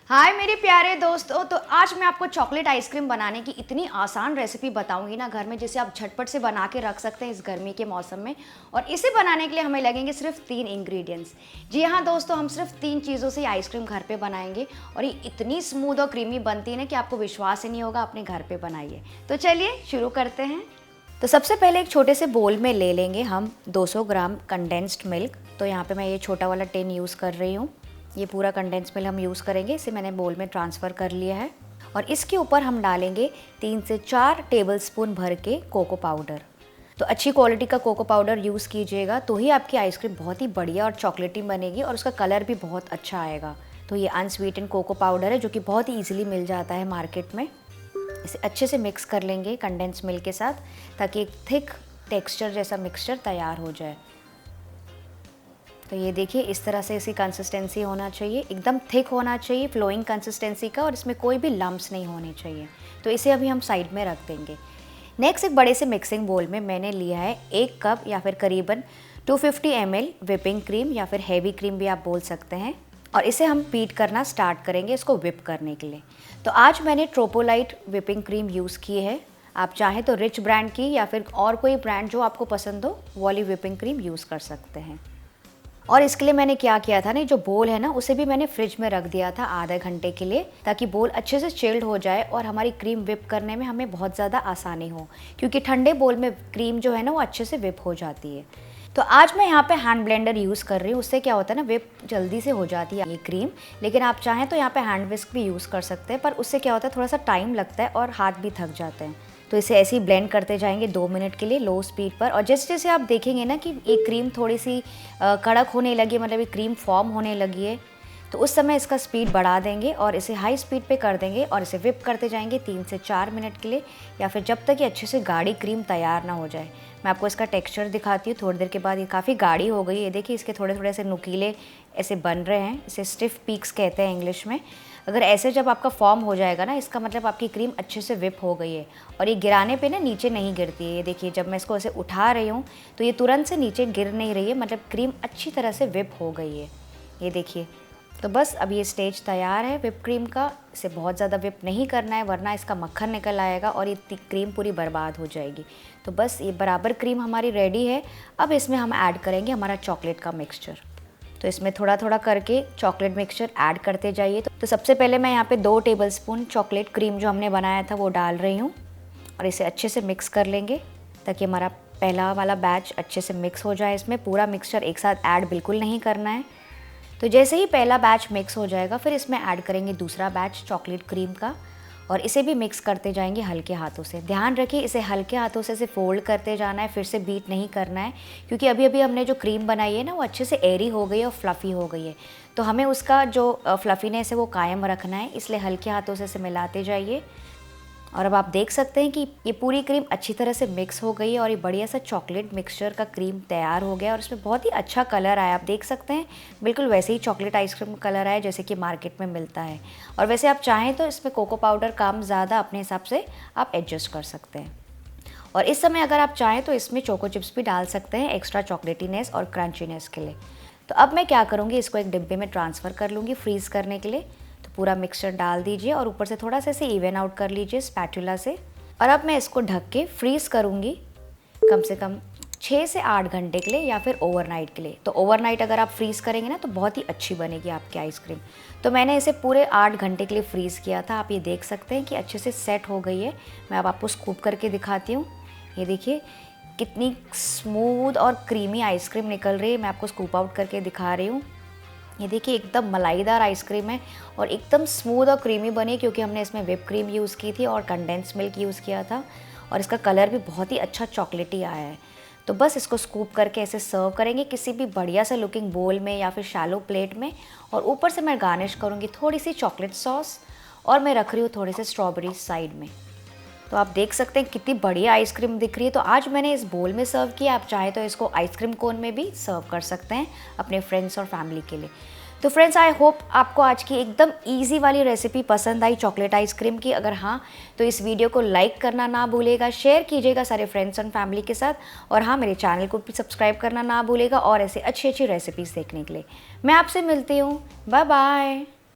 हाय मेरे प्यारे दोस्तों, तो आज मैं आपको चॉकलेट आइसक्रीम बनाने की इतनी आसान रेसिपी बताऊंगी ना घर में, जिसे आप झटपट से बना के रख सकते हैं इस गर्मी के मौसम में। और इसे बनाने के लिए हमें लगेंगे सिर्फ 3 इंग्रेडिएंट्स। जी हाँ दोस्तों, हम सिर्फ 3 चीज़ों से आइसक्रीम घर पे बनाएंगे और ये इतनी स्मूथ और क्रीमी बनती है ना कि आपको विश्वास ही नहीं होगा। अपने घर पे बनाइए। तो चलिए शुरू करते हैं। तो सबसे पहले एक छोटे से बोल में ले लेंगे हम 200 ग्राम कंडेंस्ड मिल्क। तो यहाँ पे मैं ये छोटा वाला टिन यूज़ कर रही हूँ। ये पूरा कंडेंस मिल्क हम यूज़ करेंगे। इसे मैंने बोल में ट्रांसफ़र कर लिया है और इसके ऊपर हम डालेंगे 3 से 4 टेबलस्पून भर के कोको पाउडर। तो अच्छी क्वालिटी का कोको पाउडर यूज़ कीजिएगा, तो ही आपकी आइसक्रीम बहुत ही बढ़िया और चॉकलेटी बनेगी और उसका कलर भी बहुत अच्छा आएगा। तो ये अनस्वीटेंड कोको पाउडर है जो कि बहुत ही ईजिली मिल जाता है मार्केट में। इसे अच्छे से मिक्स कर लेंगे कंडेंस मिल्क के साथ, ताकि एक थिक टेक्सचर जैसा मिक्सचर तैयार हो जाए। तो ये देखिए, इस तरह से इसकी कंसिस्टेंसी होना चाहिए, एकदम थिक होना चाहिए, फ्लोइंग कंसिस्टेंसी का, और इसमें कोई भी लम्प्स नहीं होने चाहिए। तो इसे अभी हम साइड में रख देंगे। नेक्स्ट, एक बड़े से मिक्सिंग बोल में मैंने लिया है 1 कप या फिर करीबन 250 ml विपिंग क्रीम या फिर हैवी क्रीम भी आप बोल सकते हैं, और इसे हम बीट करना स्टार्ट करेंगे इसको विप करने के लिए। तो आज मैंने ट्रोपोलाइट विपिंग क्रीम यूज़ की है। आप चाहें तो रिच ब्रांड की या फिर और कोई ब्रांड जो आपको पसंद हो वो वाली विपिंग क्रीम यूज़ कर सकते हैं। और इसके लिए मैंने क्या किया था ना, जो बोल है ना उसे भी मैंने फ्रिज में रख दिया था आधे घंटे के लिए, ताकि बोल अच्छे से चिल्ड हो जाए और हमारी क्रीम विप करने में हमें बहुत ज़्यादा आसानी हो, क्योंकि ठंडे बोल में क्रीम जो है ना वो अच्छे से विप हो जाती है। तो आज मैं यहाँ पे हैंड ब्लेंडर यूज़ कर रही हूँ। उससे क्या होता है ना, विप जल्दी से हो जाती है ये क्रीम। लेकिन आप चाहें तो यहाँ पे हैंड विस्क भी यूज़ कर सकते हैं, पर उससे क्या होता है थोड़ा सा टाइम लगता है और हाथ भी थक जाते हैं। तो इसे ऐसे ही ब्लेंड करते जाएंगे 2 मिनट के लिए लो स्पीड पर। और जैसे जैसे आप देखेंगे ना कि ये क्रीम थोड़ी सी कड़क होने लगी, मतलब ये क्रीम फॉर्म होने लगी है, तो उस समय इसका स्पीड बढ़ा देंगे और इसे हाई स्पीड पे कर देंगे और इसे विप करते जाएंगे 3 से 4 मिनट के लिए, या फिर जब तक ये अच्छे से गाढ़ी क्रीम तैयार ना हो जाए। मैं आपको इसका टेक्सचर दिखाती हूँ। थोड़ी देर के बाद ये काफ़ी गाढ़ी हो गई है। देखिए, इसके थोड़े थोड़े से नुकीले ऐसे बन रहे हैं। इसे स्टिफ पीक्स कहते हैं इंग्लिश में। अगर ऐसे जब आपका फॉर्म हो जाएगा ना, इसका मतलब आपकी क्रीम अच्छे से विप हो गई है और ये गिराने पे ना नीचे नहीं गिरती है। ये देखिए, जब मैं इसको ऐसे उठा रही हूँ तो ये तुरंत से नीचे गिर नहीं रही है, मतलब क्रीम अच्छी तरह से विप हो गई है। ये देखिए, तो बस अब ये स्टेज तैयार है विप क्रीम का। इसे बहुत ज़्यादा विप नहीं करना है, वरना इसका मक्खन निकल आएगा और ये क्रीम पूरी बर्बाद हो जाएगी। तो बस ये बराबर क्रीम हमारी रेडी है। अब इसमें हम ऐड करेंगे हमारा चॉकलेट का मिक्सचर। तो इसमें थोड़ा थोड़ा करके चॉकलेट मिक्सचर ऐड करते जाइए। तो सबसे पहले मैं यहाँ पे 2 टेबलस्पून चॉकलेट क्रीम जो हमने बनाया था वो डाल रही हूँ, और इसे अच्छे से मिक्स कर लेंगे ताकि हमारा पहला वाला बैच अच्छे से मिक्स हो जाए। इसमें पूरा मिक्सचर एक साथ ऐड बिल्कुल नहीं करना है। तो जैसे ही पहला बैच मिक्स हो जाएगा, फिर इसमें ऐड करेंगे दूसरा बैच चॉकलेट क्रीम का, और इसे भी मिक्स करते जाएंगे हल्के हाथों से। ध्यान रखिए, इसे हल्के हाथों से इसे फोल्ड करते जाना है, फिर से बीट नहीं करना है, क्योंकि अभी अभी हमने जो क्रीम बनाई है ना वो अच्छे से एयरी हो गई है और फ्लफ़ी हो गई है। तो हमें उसका जो फ्लफ़ीनेस है वो कायम रखना है, इसलिए हल्के हाथों से इसे मिलाते जाइए। और अब आप देख सकते हैं कि ये पूरी क्रीम अच्छी तरह से मिक्स हो गई है और ये बढ़िया सा चॉकलेट मिक्सचर का क्रीम तैयार हो गया, और इसमें बहुत ही अच्छा कलर आया। आप देख सकते हैं बिल्कुल वैसे ही चॉकलेट आइसक्रीम का कलर आया जैसे कि मार्केट में मिलता है। और वैसे आप चाहें तो इसमें कोको पाउडर कम ज़्यादा अपने हिसाब से आप एडजस्ट कर सकते हैं। और इस समय अगर आप चाहें तो इसमें चोको चिप्स भी डाल सकते हैं एक्स्ट्रा चॉकलेटीनेस और क्रंचीनेस के लिए। तो अब मैं क्या करूँगी, इसको एक डिब्बे में ट्रांसफ़र कर लूँगी फ्रीज़ करने के लिए। तो पूरा मिक्सचर डाल दीजिए और ऊपर से थोड़ा सा इसे इवन आउट कर लीजिए स्पैटुला से। और अब मैं इसको ढक के फ्रीज़ करूँगी कम से कम 6 से 8 घंटे के लिए, या फिर ओवरनाइट के लिए। तो ओवरनाइट अगर आप फ्रीज़ करेंगे ना तो बहुत ही अच्छी बनेगी आपकी आइसक्रीम। तो मैंने इसे पूरे 8 घंटे के लिए फ्रीज़ किया था। आप ये देख सकते हैं कि अच्छे से सेट हो गई है। मैं अब आपको स्कूप करके दिखाती हूँ। ये देखिए कितनी स्मूथ और क्रीमी आइसक्रीम निकल रही है। मैं आपको स्कूप आउट करके दिखा रही हूँ। ये देखिए एकदम मलाईदार आइसक्रीम है और एकदम स्मूथ और क्रीमी बनी, क्योंकि हमने इसमें व्हिप क्रीम यूज़ की थी और कंडेंस मिल्क यूज़ किया था, और इसका कलर भी बहुत ही अच्छा चॉकलेटी आया है। तो बस इसको स्कूप करके ऐसे सर्व करेंगे किसी भी बढ़िया सा लुकिंग बोल में या फिर शैलो प्लेट में, और ऊपर से मैं गार्निश करूँगी थोड़ी सी चॉकलेट सॉस, और मैं रख रही हूँ थोड़े से स्ट्रॉबेरी साइड में। तो आप देख सकते हैं कितनी बढ़िया आइसक्रीम दिख रही है। तो आज मैंने इस बोल में सर्व किया। आप चाहे तो इसको आइसक्रीम कोन में भी सर्व कर सकते हैं अपने फ्रेंड्स और फैमिली के लिए। तो फ्रेंड्स, आई होप आपको आज की एकदम इजी वाली रेसिपी पसंद आई चॉकलेट आइसक्रीम की। अगर हाँ तो इस वीडियो को लाइक करना ना भूलेगा, शेयर कीजिएगा सारे फ्रेंड्स एंड फैमिली के साथ, और हाँ मेरे चैनल को भी सब्सक्राइब करना ना भूलेगा और ऐसे अच्छी अच्छी रेसिपीज़ देखने के लिए। मैं आपसे मिलती हूँ। Bye bye.